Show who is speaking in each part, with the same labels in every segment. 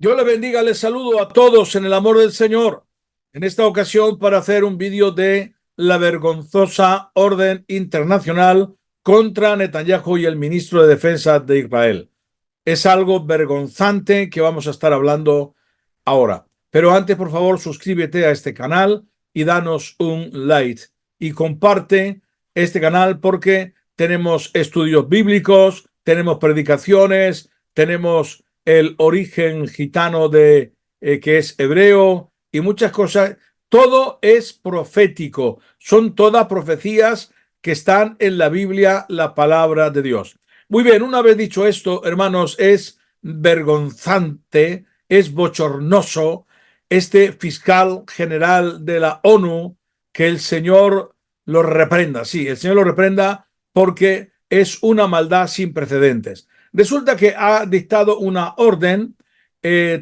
Speaker 1: Dios le bendiga, les saludo a todos en el amor del Señor. En esta ocasión para hacer un vídeo de la vergonzosa orden internacional contra Netanyahu y el ministro de Defensa de Israel. Es algo vergonzante que vamos a estar hablando ahora. Pero antes, por favor, suscríbete a este canal y danos un like. Y comparte este canal porque tenemos estudios bíblicos, tenemos predicaciones, tenemos el origen gitano que es hebreo y muchas cosas. Todo es profético. Son todas profecías que están en la Biblia, la palabra de Dios. Muy bien, una vez dicho esto, hermanos, es vergonzante, es bochornoso este fiscal general de la ONU, que el Señor lo reprenda. Sí, el Señor lo reprenda porque es una maldad sin precedentes. Resulta que ha dictado una orden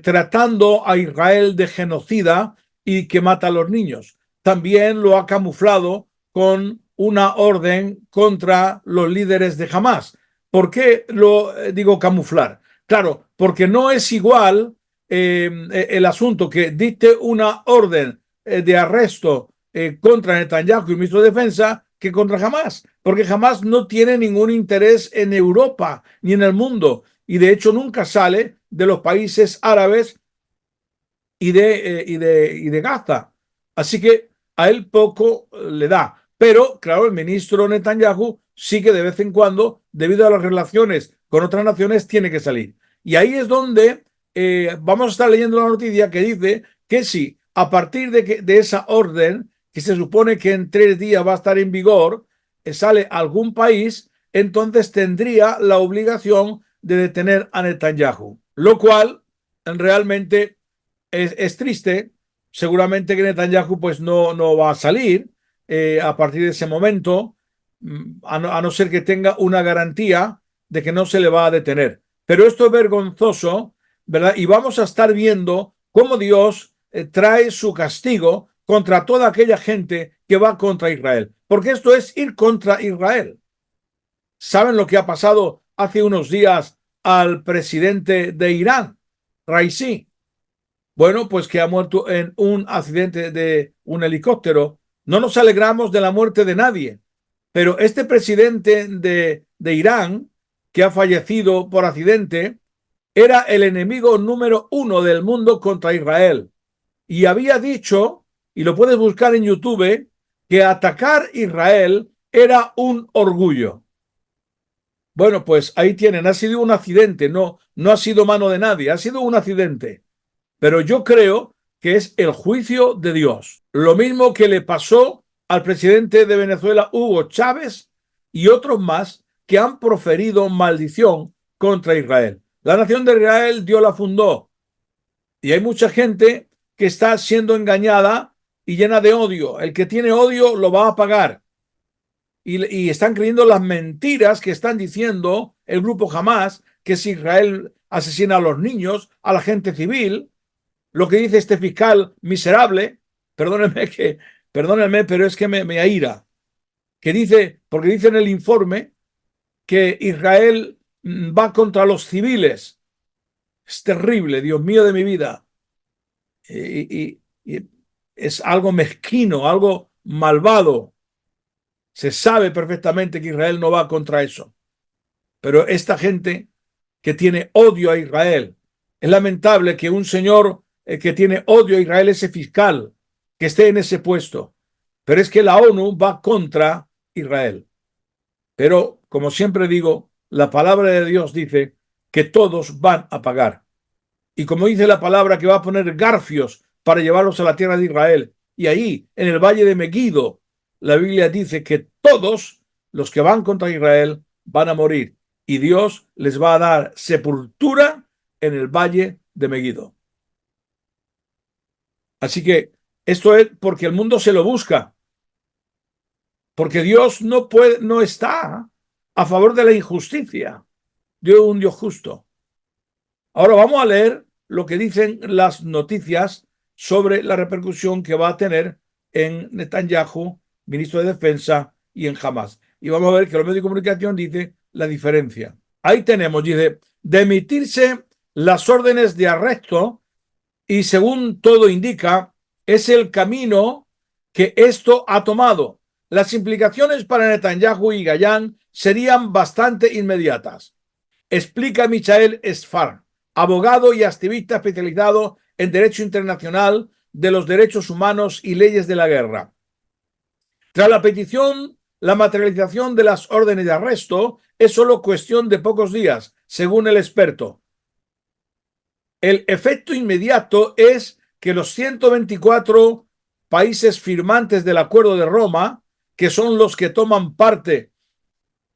Speaker 1: tratando a Israel de genocida y que mata a los niños. También lo ha camuflado con una orden contra los líderes de Hamás. ¿Por qué lo digo camuflar? Claro, porque no es igual el asunto que dicte una orden de arresto contra Netanyahu y el ministro de Defensa que contra Hamás, porque Hamás no tiene ningún interés en Europa ni en el mundo y de hecho nunca sale de los países árabes y de Gaza. Así que a él poco le da. Pero, claro, el ministro Netanyahu sí que de vez en cuando, debido a las relaciones con otras naciones, tiene que salir. Y ahí es donde vamos a estar leyendo la noticia que dice que si a partir de esa orden, que se supone que en 3 días va a estar en vigor, sale algún país, entonces tendría la obligación de detener a Netanyahu. Lo cual realmente es triste. Seguramente que Netanyahu pues no va a salir a partir de ese momento, a no ser que tenga una garantía de que no se le va a detener. Pero esto es vergonzoso, ¿verdad? Y vamos a estar viendo cómo Dios trae su castigo contra toda aquella gente que va contra Israel. Porque esto es ir contra Israel. ¿Saben lo que ha pasado hace unos días al presidente de Irán, Raisi? Bueno, pues que ha muerto en un accidente de un helicóptero. No nos alegramos de la muerte de nadie, pero este presidente de Irán, que ha fallecido por accidente, era el enemigo número uno del mundo contra Israel. Y había dicho, y lo puedes buscar en YouTube, que atacar Israel era un orgullo. Bueno, pues ahí tienen, ha sido un accidente, no ha sido mano de nadie, ha sido un accidente. Pero yo creo que es el juicio de Dios. Lo mismo que le pasó al presidente de Venezuela, Hugo Chávez, y otros más que han proferido maldición contra Israel. La nación de Israel Dios la fundó y hay mucha gente que está siendo engañada y llena de odio. El que tiene odio lo va a pagar. Y están creyendo las mentiras que están diciendo el grupo Hamás, que si Israel asesina a los niños, a la gente civil, lo que dice este fiscal miserable, perdónenme, pero es que me aira, que dice, porque dice en el informe que Israel va contra los civiles. Es terrible, Dios mío de mi vida. Y es algo mezquino, algo malvado. Se sabe perfectamente que Israel no va contra eso. Pero esta gente que tiene odio a Israel, es lamentable que un señor que tiene odio a Israel, ese fiscal, que esté en ese puesto. Pero es que la ONU va contra Israel. Pero, como siempre digo, la palabra de Dios dice que todos van a pagar. Y como dice la palabra, que va a poner garfios para llevarlos a la tierra de Israel. Y ahí, en el valle de Meguido, la Biblia dice que todos los que van contra Israel van a morir. Y Dios les va a dar sepultura en el valle de Meguido. Así que esto es porque el mundo se lo busca. Porque Dios no está a favor de la injusticia. Dios es un Dios justo. Ahora vamos a leer lo que dicen las noticias sobre la repercusión que va a tener en Netanyahu, ministro de Defensa, y en Hamás. Y vamos a ver que los medios de comunicación dicen la diferencia. Ahí tenemos, dice, de emitirse las órdenes de arresto y, según todo indica, es el camino que esto ha tomado. Las implicaciones para Netanyahu y Gayán serían bastante inmediatas. Explica Michael Sfar, abogado y activista especializado en derecho internacional de los derechos humanos y leyes de la guerra. Tras la petición, la materialización de las órdenes de arresto es solo cuestión de pocos días, según el experto. El efecto inmediato es que los 124 países firmantes del Acuerdo de Roma, que son los que toman parte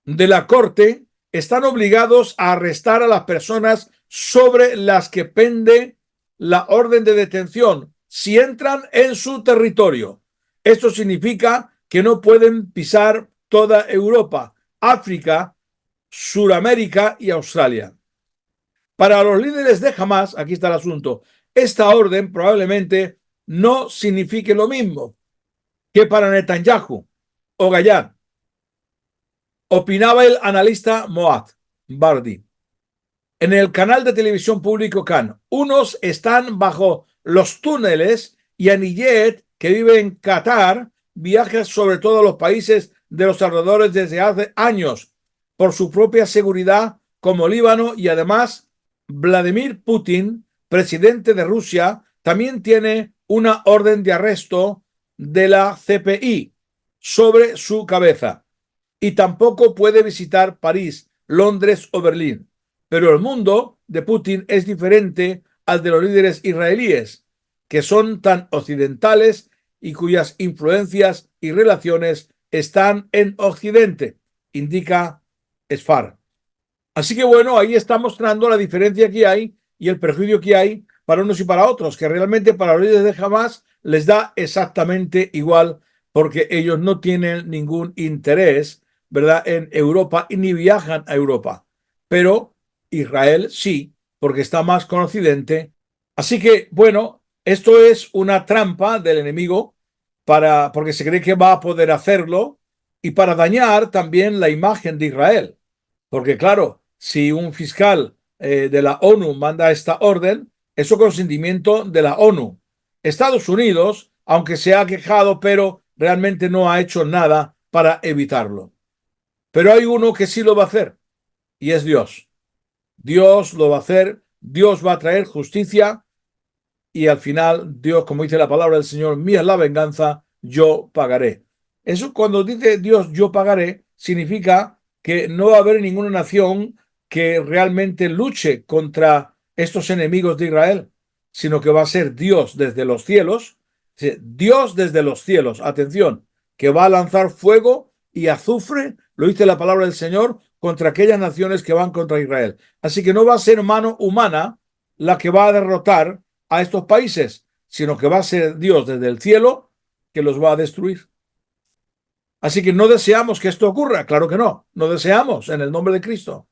Speaker 1: de la Corte, están obligados a arrestar a las personas sobre las que pende la orden de detención si entran en su territorio. Esto significa que no pueden pisar toda Europa, África, Suramérica y Australia. Para los líderes de Hamás, aquí está el asunto, esta orden probablemente no signifique lo mismo que para Netanyahu o Gayán. Opinaba el analista Moad Bardi en el canal de televisión público Cannes. Unos están bajo los túneles y Aniyet, que vive en Qatar, viaja sobre todo a los países de los alrededores desde hace años por su propia seguridad, como Líbano, y además Vladimir Putin, presidente de Rusia, también tiene una orden de arresto de la CPI sobre su cabeza y tampoco puede visitar París, Londres o Berlín. Pero el mundo de Putin es diferente al de los líderes israelíes, que son tan occidentales y cuyas influencias y relaciones están en Occidente, indica Sfar. Así que bueno, ahí está mostrando la diferencia que hay y el perjuicio que hay para unos y para otros, que realmente para los líderes de Hamas les da exactamente igual, porque ellos no tienen ningún interés, ¿verdad?, en Europa y ni viajan a Europa. Pero Israel sí, porque está más con Occidente. Así que bueno, esto es una trampa del enemigo porque se cree que va a poder hacerlo y para dañar también la imagen de Israel. Porque claro, si un fiscal de la ONU manda esta orden, eso con consentimiento de la ONU. Estados Unidos, aunque se ha quejado, pero realmente no ha hecho nada para evitarlo. Pero hay uno que sí lo va a hacer, y es Dios. Dios lo va a hacer, Dios va a traer justicia, y al final Dios, como dice la palabra del Señor, mía es la venganza, yo pagaré. Eso, cuando dice Dios yo pagaré, significa que no va a haber ninguna nación que realmente luche contra estos enemigos de Israel, sino que va a ser Dios desde los cielos, Dios desde los cielos, atención, que va a lanzar fuego y azufre, lo dice la palabra del Señor, contra aquellas naciones que van contra Israel. Así que no va a ser mano humana la que va a derrotar a estos países, sino que va a ser Dios desde el cielo que los va a destruir. Así que no deseamos que esto ocurra, claro que no, no deseamos en el nombre de Cristo.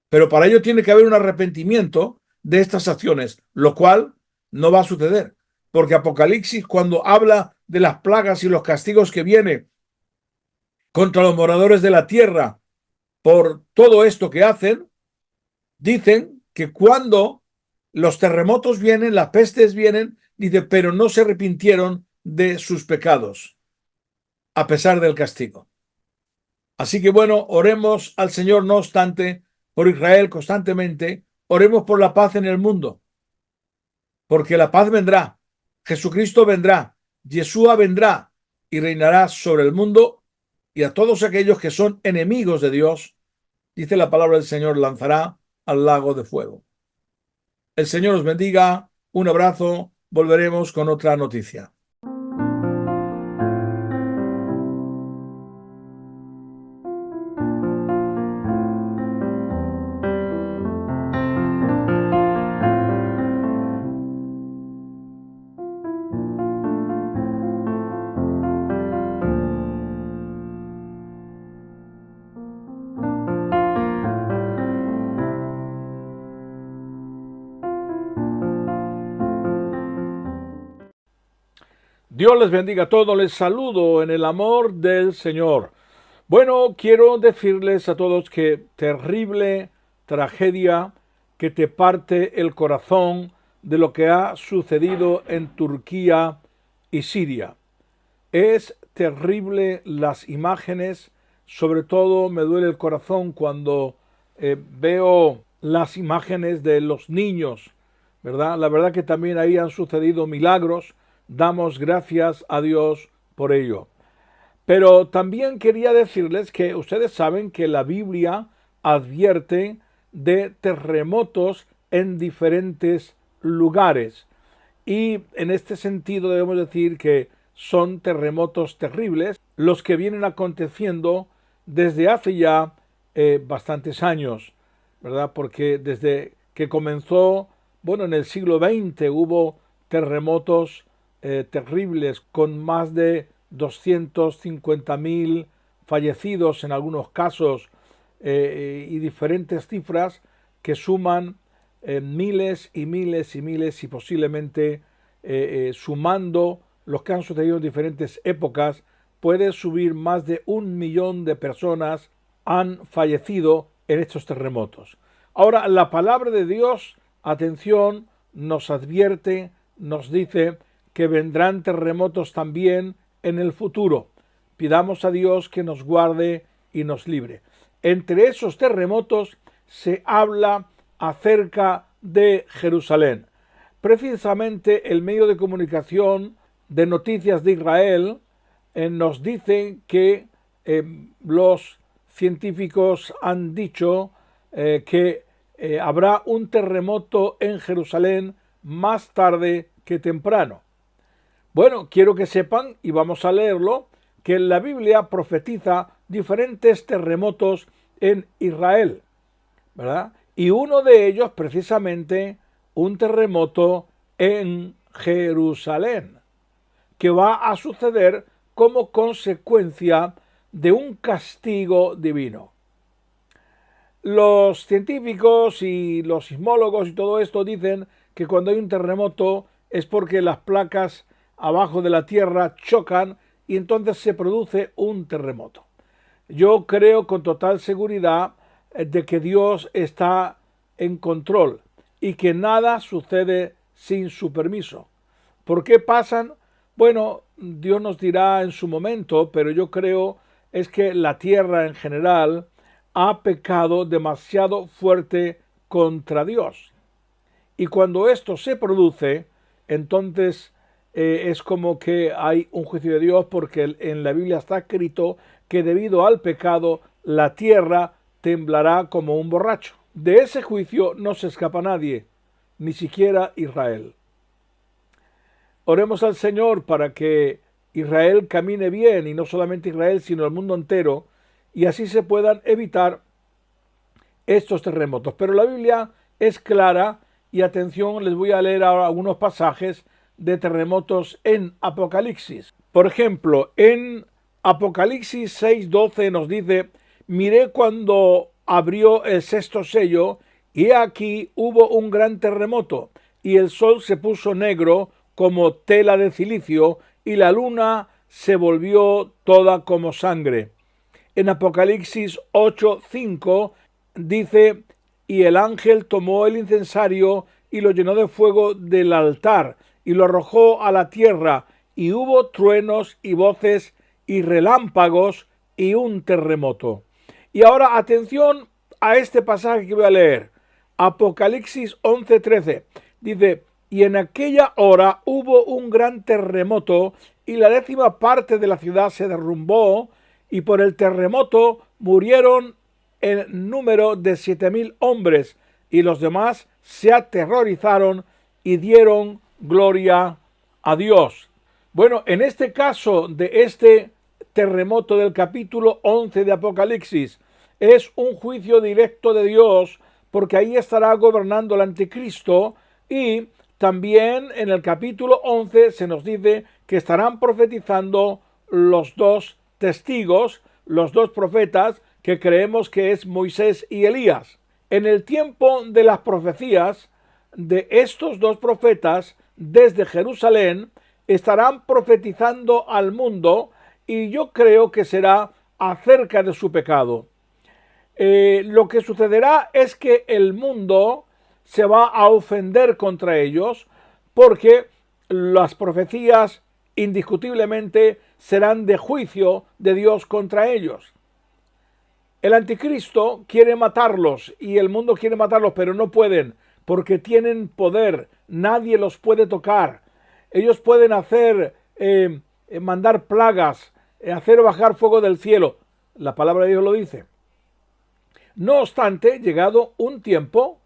Speaker 1: Pero para ello tiene que haber un arrepentimiento de estas acciones, lo cual no va a suceder, porque Apocalipsis, cuando habla de las plagas y los castigos que vienen contra los moradores de la tierra por todo esto que hacen, dicen que cuando los terremotos vienen, las pestes vienen, dice, pero no se arrepintieron de sus pecados, a pesar del castigo. Así que bueno, oremos al Señor, no obstante, por Israel constantemente, oremos por la paz en el mundo, porque la paz vendrá, Jesucristo vendrá, Yeshua vendrá y reinará sobre el mundo, y a todos aquellos que son enemigos de Dios, dice la palabra del Señor, lanzará al lago de fuego. El Señor os bendiga, un abrazo, volveremos con otra noticia. Dios les bendiga a todos, les saludo en el amor del Señor. Bueno, quiero decirles a todos que terrible tragedia que te parte el corazón de lo que ha sucedido en Turquía y Siria. Es terrible las imágenes, sobre todo me duele el corazón cuando veo las imágenes de los niños, ¿verdad? La verdad que también ahí han sucedido milagros, damos gracias a Dios por ello. Pero también quería decirles que ustedes saben que la Biblia advierte de terremotos en diferentes lugares. Y en este sentido debemos decir que son terremotos terribles los que vienen aconteciendo desde hace ya bastantes años, ¿verdad? Porque desde que comenzó, bueno, en el siglo XX hubo terremotos terribles con más de 250.000 fallecidos en algunos casos y diferentes cifras que suman miles y miles y miles y posiblemente sumando los que han sucedido en diferentes épocas puede subir más de 1 millón de personas han fallecido en estos terremotos. Ahora la palabra de Dios, atención, nos advierte, nos dice que vendrán terremotos también en el futuro. Pidamos a Dios que nos guarde y nos libre. Entre esos terremotos se habla acerca de Jerusalén. Precisamente el medio de comunicación de Noticias de Israel nos dice que los científicos han dicho que habrá un terremoto en Jerusalén más tarde que temprano. Bueno, quiero que sepan, y vamos a leerlo, que la Biblia profetiza diferentes terremotos en Israel, ¿verdad? Y uno de ellos, precisamente, un terremoto en Jerusalén, que va a suceder como consecuencia de un castigo divino. Los científicos y los sismólogos y todo esto dicen que cuando hay un terremoto es porque las placas abajo de la tierra chocan y entonces se produce un terremoto. Yo creo con total seguridad de que Dios está en control y que nada sucede sin su permiso. ¿Por qué pasan? Bueno, Dios nos dirá en su momento, pero yo creo es que la tierra en general ha pecado demasiado fuerte contra Dios. Y cuando esto se produce, entonces es como que hay un juicio de Dios, porque en la Biblia está escrito que debido al pecado la tierra temblará como un borracho. De ese juicio no se escapa nadie, ni siquiera Israel. Oremos al Señor para que Israel camine bien, y no solamente Israel, sino el mundo entero, y así se puedan evitar estos terremotos. Pero la Biblia es clara, y atención, les voy a leer ahora algunos pasajes de terremotos en Apocalipsis. Por ejemplo, en Apocalipsis 6:12 nos dice: miré cuando abrió el sexto sello, y aquí hubo un gran terremoto, y el sol se puso negro como tela de cilicio, y la luna se volvió toda como sangre. En Apocalipsis 8:5 dice: y el ángel tomó el incensario y lo llenó de fuego del altar y lo arrojó a la tierra, y hubo truenos y voces y relámpagos y un terremoto. Y ahora atención a este pasaje que voy a leer. Apocalipsis 11:13 dice: y en aquella hora hubo un gran terremoto, y la 10ª parte de la ciudad se derrumbó, y por el terremoto murieron en número de 7.000 hombres, y los demás se aterrorizaron y dieron gloria a Dios. Bueno, en este caso de este terremoto del capítulo 11 de Apocalipsis, es un juicio directo de Dios, porque ahí estará gobernando el anticristo, y también en el capítulo 11 se nos dice que estarán profetizando los dos testigos, los dos profetas, que creemos que es Moisés y Elías. En el tiempo de las profecías de estos dos profetas desde Jerusalén, estarán profetizando al mundo, y yo creo que será acerca de su pecado. Lo que sucederá es que el mundo se va a ofender contra ellos, porque las profecías indiscutiblemente serán de juicio de Dios contra ellos. El anticristo quiere matarlos y el mundo quiere matarlos, pero no pueden, porque tienen poder, nadie los puede tocar. Ellos pueden hacer, mandar plagas, hacer bajar fuego del cielo. La palabra de Dios lo dice. No obstante, llegado un tiempo,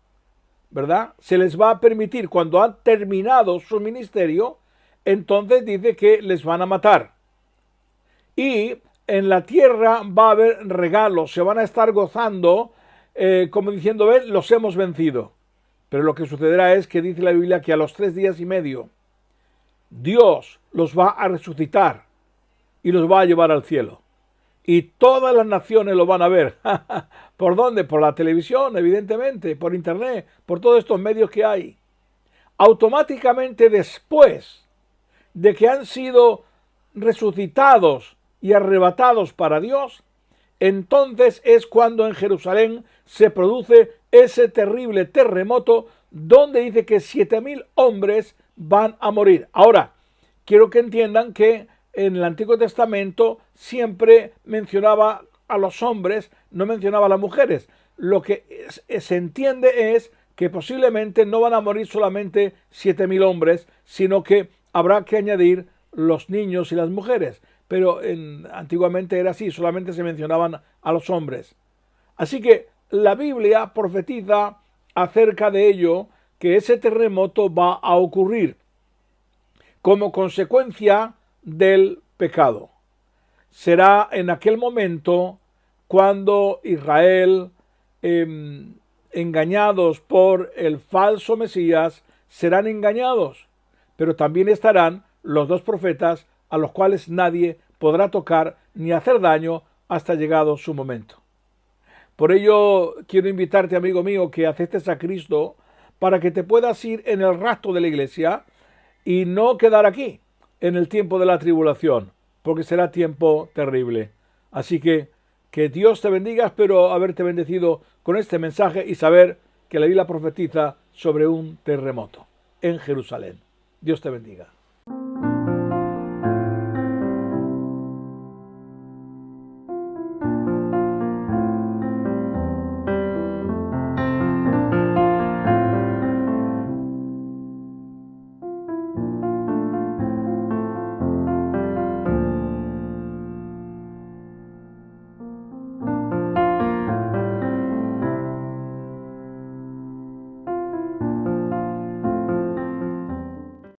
Speaker 1: ¿verdad? Se les va a permitir, cuando han terminado su ministerio, entonces dice que les van a matar. Y en la tierra va a haber regalos, se van a estar gozando, como diciendo, ven, los hemos vencido. Pero lo que sucederá es que dice la Biblia que a los 3 días y medio Dios los va a resucitar y los va a llevar al cielo. Y todas las naciones lo van a ver. ¿Por dónde? Por la televisión, evidentemente, por internet, por todos estos medios que hay. Automáticamente después de que han sido resucitados y arrebatados para Dios, entonces es cuando en Jerusalén se produce ese terrible terremoto donde dice que 7.000 hombres van a morir. Ahora, quiero que entiendan que en el Antiguo Testamento siempre mencionaba a los hombres, no mencionaba a las mujeres. Lo que se entiende es que posiblemente no van a morir solamente 7.000 hombres, sino que habrá que añadir los niños y las mujeres. Pero antiguamente era así, solamente se mencionaban a los hombres. Así que la Biblia profetiza acerca de ello, que ese terremoto va a ocurrir como consecuencia del pecado. Será en aquel momento cuando Israel, engañados por el falso Mesías, serán engañados, pero también estarán los 2 profetas a los cuales nadie podrá tocar ni hacer daño hasta llegado su momento. Por ello quiero invitarte, amigo mío, que aceptes a Cristo para que te puedas ir en el rapto de la iglesia y no quedar aquí en el tiempo de la tribulación, porque será tiempo terrible. Así que Dios te bendiga. Espero haberte bendecido con este mensaje y saber que la Biblia profetiza sobre un terremoto en Jerusalén. Dios te bendiga.